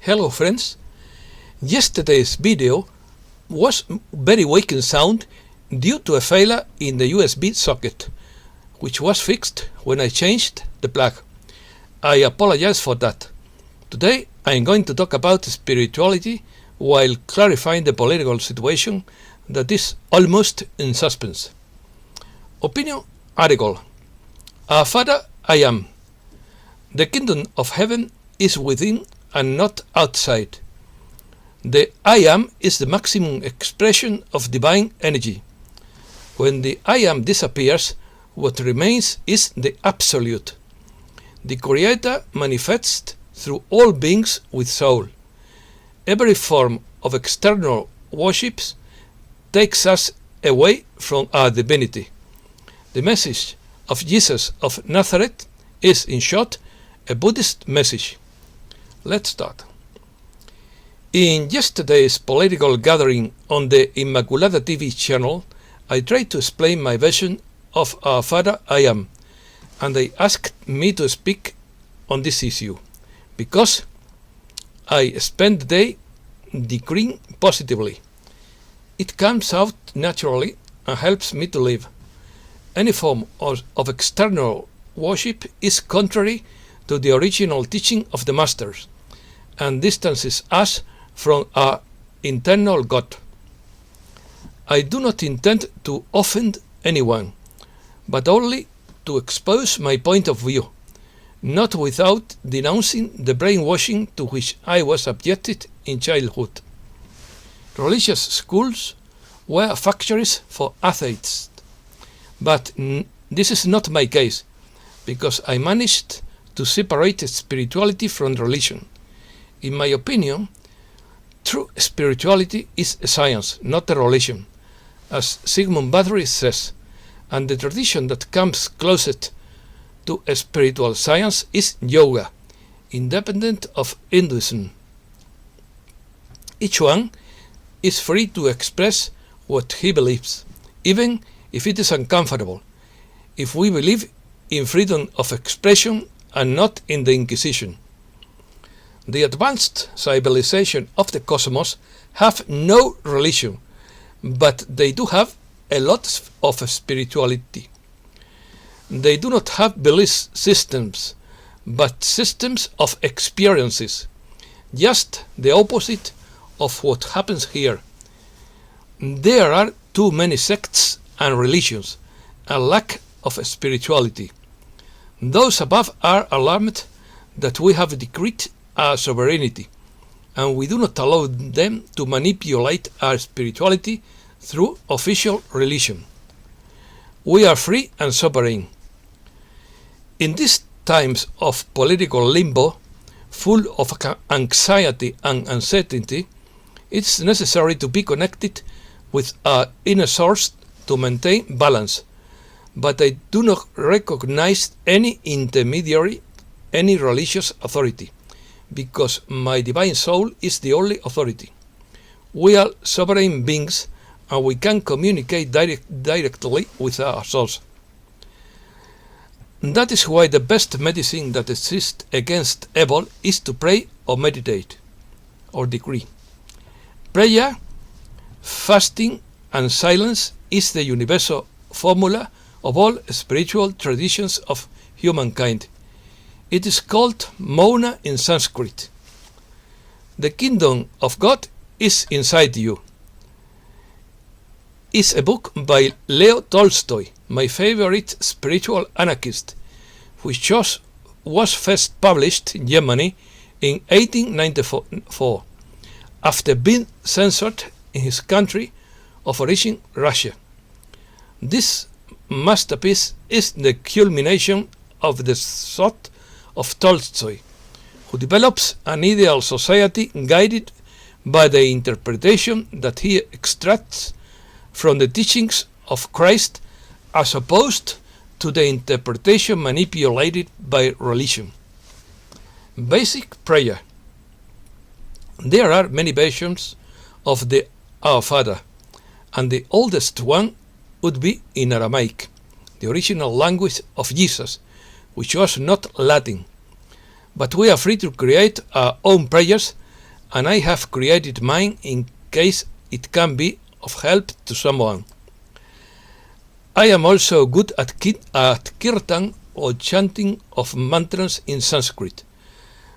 Hello friends, yesterday's video was very weak in sound due to a failure in the USB socket, which was fixed when I changed the plug. I apologize for that. Today I am going to talk about spirituality while clarifying the political situation that is almost in suspense. Opinion article. Our Father I am. The kingdom of heaven is within and not outside. The I am is the maximum expression of divine energy. When the I am disappears, what remains is the absolute. The Creator manifests through all beings with soul. Every form of external worships takes us away from our divinity. The message of Jesus of Nazareth is, in short, a Buddhist message. Let's start. In yesterday's political gathering on the Immaculada TV channel, I tried to explain my version of Our Father I Am, and they asked me to speak on this issue, because I spent the day decreeing positively. It comes out naturally and helps me to live. Any form of external worship is contrary to the original teaching of the Masters, and distances us from our internal God. I do not intend to offend anyone, but only to expose my point of view, not without denouncing the brainwashing to which I was subjected in childhood. Religious schools were factories for atheists, but this is not my case, because I managed to separate spirituality from religion. In my opinion, true spirituality is a science, not a religion, as Sigmund Freud says, and the tradition that comes closest to a spiritual science is yoga, independent of Hinduism. Each one is free to express what he believes, even if it is uncomfortable, if we believe in freedom of expression and not in the Inquisition. The advanced civilization of the cosmos have no religion, but they do have a lot of spirituality. They do not have belief systems, but systems of experiences, just the opposite of what happens here. There are too many sects and religions, a lack of spirituality. Those above are alarmed that we have decreed our sovereignty, and we do not allow them to manipulate our spirituality through official religion. We are free and sovereign. In these times of political limbo, full of anxiety and uncertainty, it's necessary to be connected with our inner source to maintain balance. But I do not recognize any intermediary, any religious authority, because my divine soul is the only authority. We are sovereign beings, and we can communicate directly with our source. That is why the best medicine that exists against evil is to pray or meditate, or decree. Prayer, fasting, and silence is the universal formula of all spiritual traditions of humankind. It is called Mauna in Sanskrit. The kingdom of God is inside you. It's a book by Leo Tolstoy, my favorite spiritual anarchist, which was first published in Germany in 1894, after being censored in his country of origin, Russia. This masterpiece is the culmination of the thought of Tolstoy, who develops an ideal society guided by the interpretation that he extracts from the teachings of Christ, as opposed to the interpretation manipulated by religion. Basic prayer. There are many versions of the Our Father, and the oldest one would be in Aramaic, the original language of Jesus, which was not Latin. But we are free to create our own prayers and I have created mine in case it can be of help to someone. I am also good at kirtan or chanting of mantras in Sanskrit,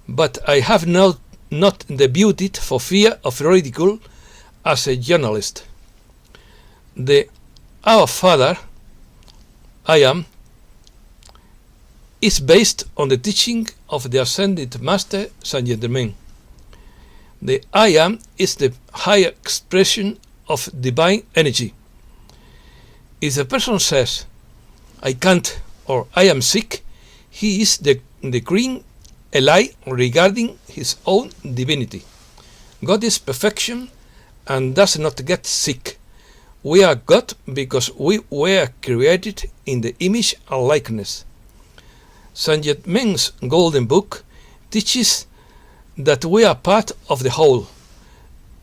but I have not debuted for fear of ridicule as a journalist. The Our Father, I Am, is based on the teaching of the Ascended Master Saint Germain. The I Am is the higher expression of divine energy. If a person says, I can't or I am sick, he is decreeing a lie regarding his own divinity. God is perfection and does not get sick. We are God because we were created in the image and likeness. Saint Germain's Golden Book teaches that we are part of the whole,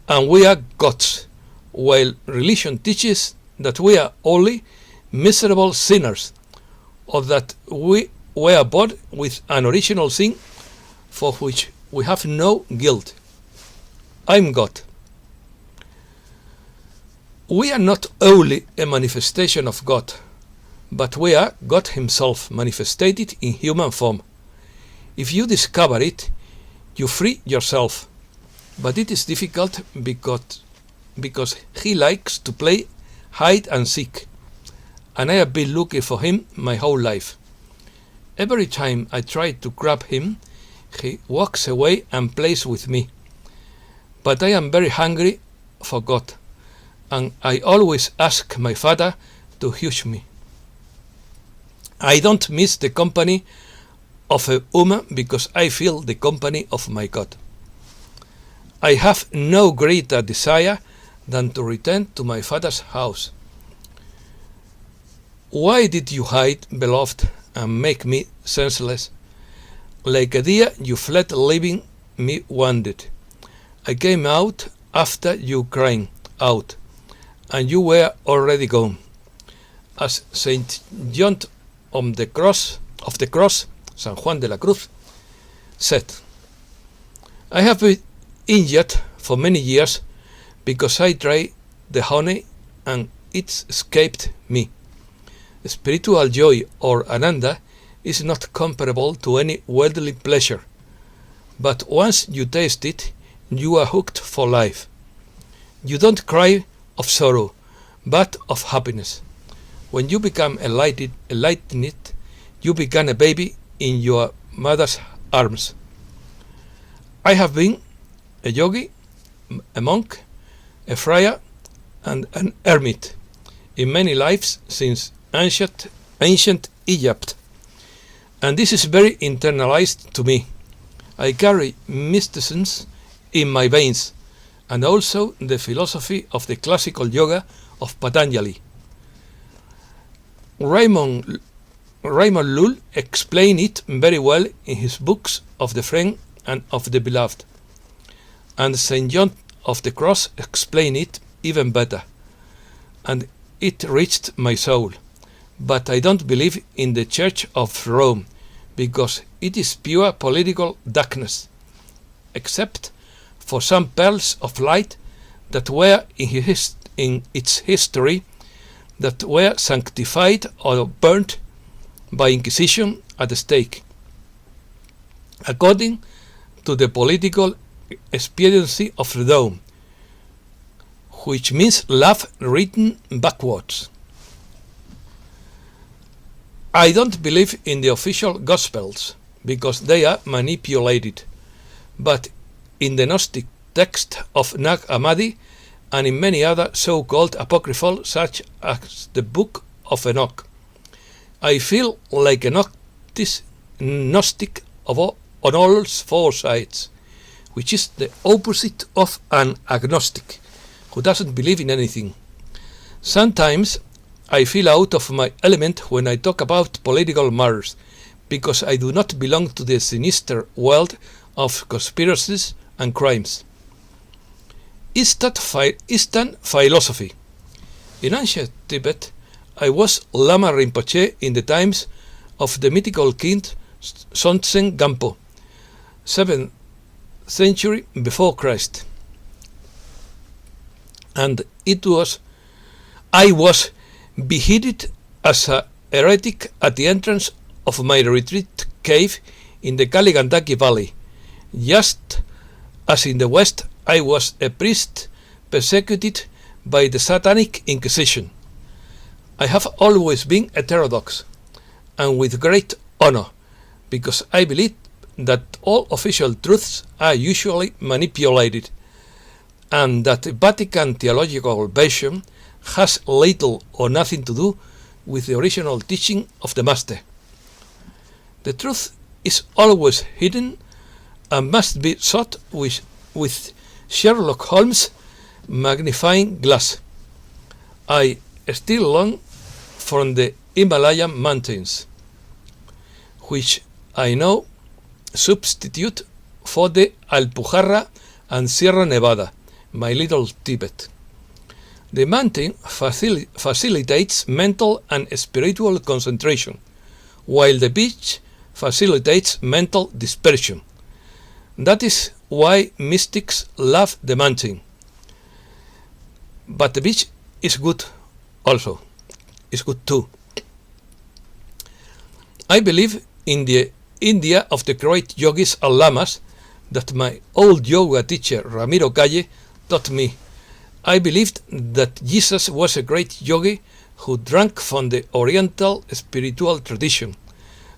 and we are gods, while religion teaches that we are only miserable sinners, or that we were born with an original sin for which we have no guilt. I'm God. We are not only a manifestation of God, but we are God Himself manifested in human form. If you discover it, you free yourself, but it is difficult because He likes to play hide and seek, and I have been looking for Him my whole life. Every time I try to grab Him, He walks away and plays with me. But I am very hungry for God, and I always ask my Father to hush me. I don't miss the company of a woman because I feel the company of my God. I have no greater desire than to return to my Father's house. Why did you hide, beloved, and make me senseless? Like a deer you fled, leaving me wounded. I came out after you crying out, and you were already gone. As Saint John of the cross, San Juan de la Cruz, said, I have been injured for many years because I tried the honey and it escaped me. Spiritual joy or ananda is not comparable to any worldly pleasure, but once you taste it, you are hooked for life. You don't cry of sorrow, but of happiness. When you become enlightened, you become a baby in your mother's arms. I have been a yogi, a monk, a friar, and an hermit in many lives since ancient Egypt, and this is very internalized to me. I carry mysticism in my veins, and also the philosophy of the classical yoga of Patanjali. Raymond Lull explained it very well in his books of the Friend and of the Beloved, and Saint John of the Cross explained it even better, and it reached my soul. But I don't believe in the Church of Rome, because it is pure political darkness, except for some pearls of light that were in its history, that were sanctified or burnt by Inquisition at the stake, according to the political expediency of Rome, which means love written backwards. I don't believe in the official Gospels, because they are manipulated, but in the Gnostic text of Nag Hammadi and in many other so-called apocryphal, such as the Book of Enoch. I feel like a Gnostic on all four sides, which is the opposite of an agnostic, who doesn't believe in anything. Sometimes I feel out of my element when I talk about political matters, because I do not belong to the sinister world of conspiracies and crimes. Eastern philosophy. In ancient Tibet, I was Lama Rinpoche in the times of the mythical king Sonsen Gampo, century before Christ. And I was beheaded as a heretic at the entrance of my retreat cave in the Kaligandaki Valley. Just as in the West, I was a priest persecuted by the Satanic Inquisition. I have always been heterodox, and with great honor, because I believe that all official truths are usually manipulated, and that the Vatican theological version has little or nothing to do with the original teaching of the Master. The truth is always hidden and must be sought with Sherlock Holmes' magnifying glass. I still long from the Himalayan mountains, which I know substitute for the Alpujarra and Sierra Nevada, my little Tibet. The mountain facilitates mental and spiritual concentration, while the beach facilitates mental dispersion. That is why mystics love the mountain. But the beach is good also. Is good too. I believe in the India of the great yogis and lamas that my old yoga teacher Ramiro Calle taught me. I believed that Jesus was a great yogi who drank from the Oriental spiritual tradition,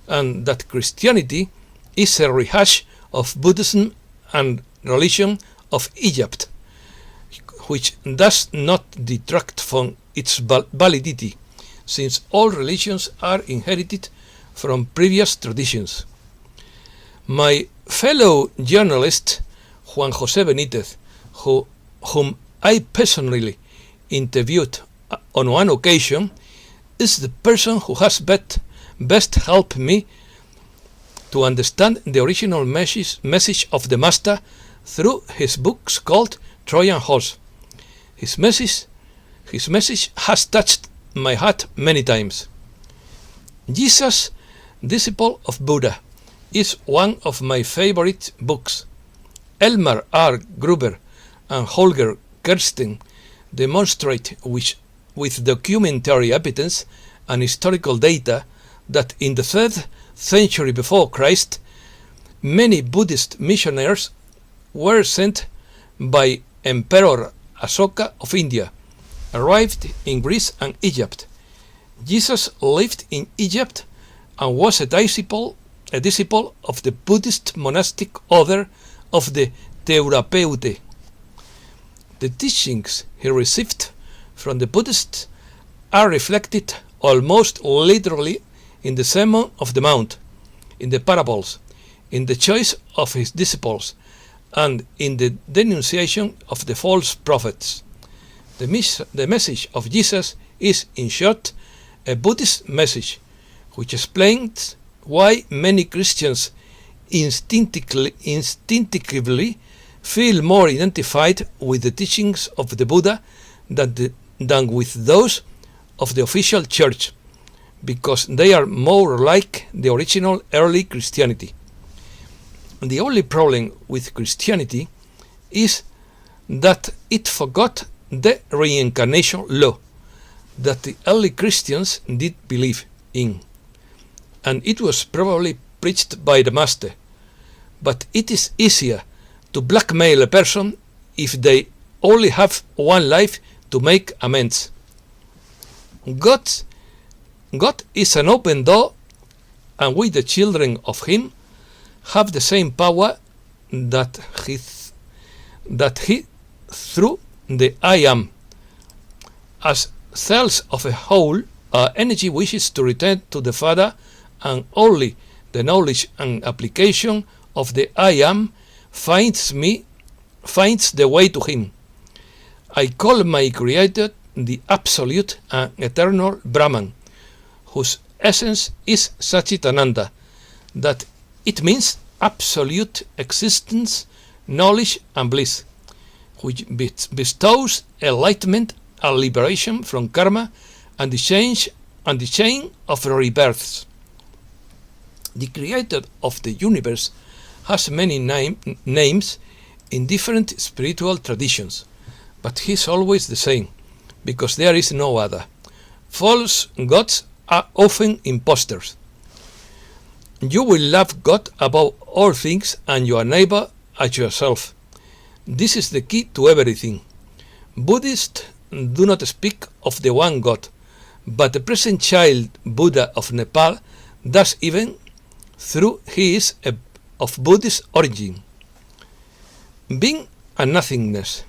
and that Christianity is a rehash of Buddhism and religion of Egypt, which does not detract from its validity, since all religions are inherited from previous traditions. My fellow journalist Juan José Benítez, whom I personally interviewed on one occasion, is the person who has best helped me to understand the original message of the Master through his books called Trojan Horse. His message has touched my heart many times. Jesus, Disciple of Buddha, is one of my favorite books. Elmar R. Gruber and Holger Kersten demonstrate with documentary evidence and historical data that in the 3rd century before Christ, many Buddhist missionaries were sent by Emperor Asoka of India, arrived in Greece and Egypt. Jesus lived in Egypt and was a disciple of the Buddhist monastic order of the Theurapeute. The teachings he received from the Buddhists are reflected almost literally in the Sermon of the Mount, in the parables, in the choice of his disciples, and in the denunciation of the false prophets. The message of Jesus is, in short, a Buddhist message, which explains why many Christians instinctively feel more identified with the teachings of the Buddha than with those of the official church, because they are more like the original early Christianity. The only problem with Christianity is that it forgot the reincarnation law that the early Christians did believe in, and it was probably preached by the Master. But it is easier to blackmail a person if they only have one life to make amends. God is an open door, and we, the children of Him, have the same power that He through the I Am. As cells of a whole, our energy wishes to return to the Father, and only the knowledge and application of the I Am finds the way to Him. I call my Creator the Absolute and Eternal Brahman, whose essence is Satchitananda, that it means absolute existence, knowledge and bliss, which bestows enlightenment and liberation from karma and the chain of rebirths. The Creator of the universe has many names in different spiritual traditions, but he is always the same, because there is no other. False gods are often impostors. You will love God above all things and your neighbor as yourself. This is the key to everything. Buddhists do not speak of the one God, but the present child Buddha of Nepal does, even though he is of Buddhist origin. Being and nothingness.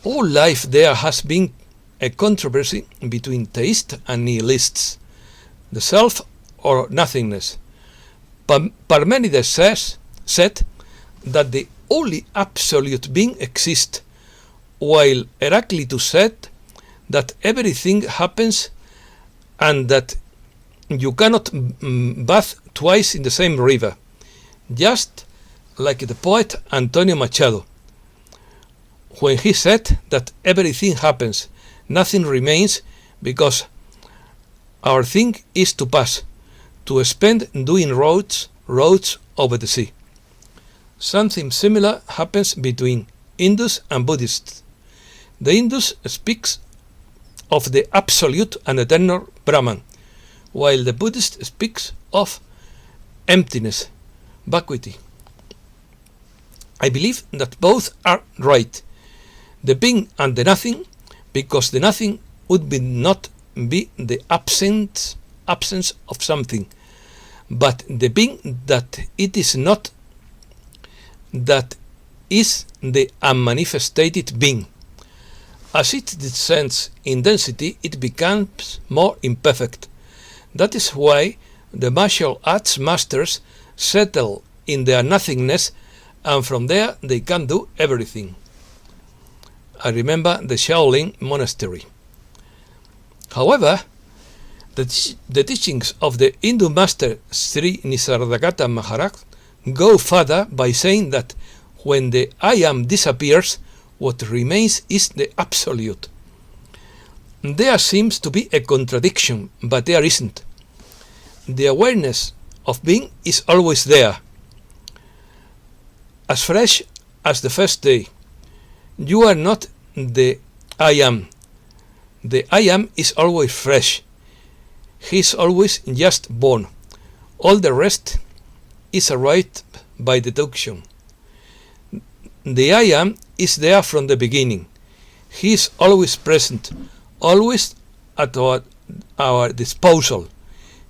All life there has been a controversy between theists and nihilists, the self or nothingness. Parmenides said that the only absolute being exists, while Heraclitus said that everything happens and that you cannot bathe twice in the same river, just like the poet Antonio Machado, when he said that everything happens, nothing remains, because our thing is to pass, to spend doing roads over the sea. Something similar happens between Hindus and Buddhists. The Hindus speaks of the absolute and eternal Brahman, while the Buddhist speaks of emptiness, vacuity. I believe that both are right, the being and the nothing, because the nothing would not be the absence of something, but the being that it is not, that is the unmanifested being. As it descends in density, it becomes more imperfect. That is why the martial arts masters settle in their nothingness, and from there they can do everything. I remember the Shaolin monastery. However, the teachings of the Hindu master Sri Nisargadatta Maharaj go further by saying that when the I am disappears, what remains is the absolute. There seems to be a contradiction, but there isn't. The awareness of being is always there, as fresh as the first day. You are not the I am. The I am is always fresh. He is always just born. All the rest is arrived by deduction. The I am is there from the beginning. He is always present, always at our disposal.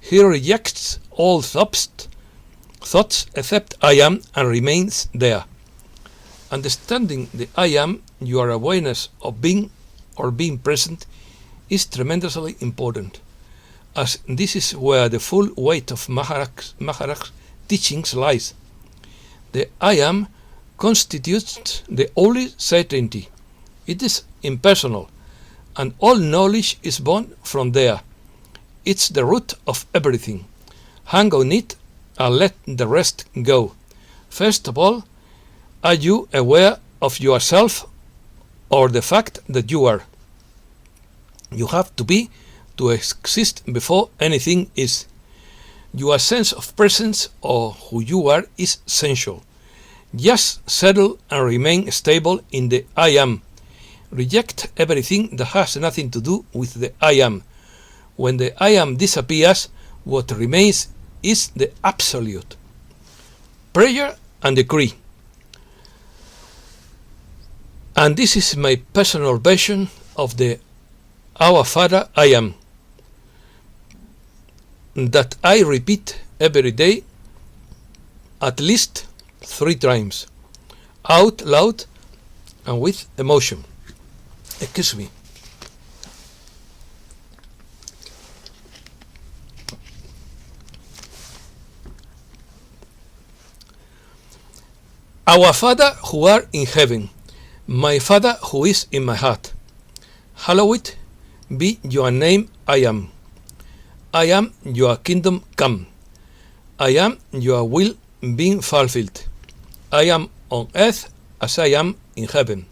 He rejects all thoughts except I am, and remains there. Understanding the I am, your awareness of being or being present, is tremendously important, as this is where the full weight of Maharaj's teachings lies. The I am constitutes the only certainty. It is impersonal, and all knowledge is born from there. It's the root of everything. Hang on it and let the rest go. First of all, are you aware of yourself or the fact that you are? You have to be to exist before anything is. Your sense of presence or who you are is essential. Just settle and remain stable in the I am. Reject everything that has nothing to do with the I am. When the I am disappears, what remains is the absolute. Prayer and decree. And this is my personal version of the Our Father I Am, that I repeat every day at least 3 times, out loud and with emotion. Excuse me. Our Father who art in heaven, my Father who is in my heart, hallowed be your name. I am. I am your kingdom come. I am your will being fulfilled. I am on earth as I am in heaven.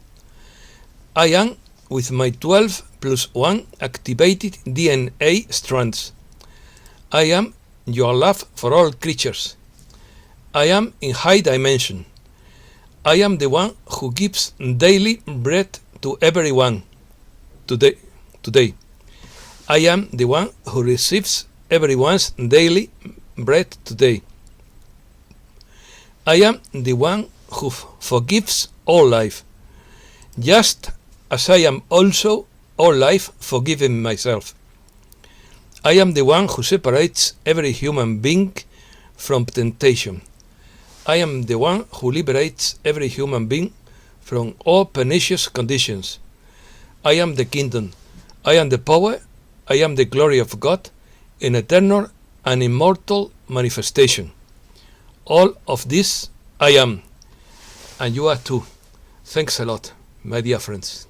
I am with my 12 plus 1 activated DNA strands. I am your love for all creatures. I am in high dimension. I am the one who gives daily bread to everyone today. I am the one who receives everyone's daily bread today. I am the one who forgives all life, just as I am also all life forgiving myself. I am the one who separates every human being from temptation. I am the one who liberates every human being from all pernicious conditions. I am the kingdom. I am the power. I am the glory of God in eternal and immortal manifestation. All of this I am, and you are too. Thanks a lot, my dear friends.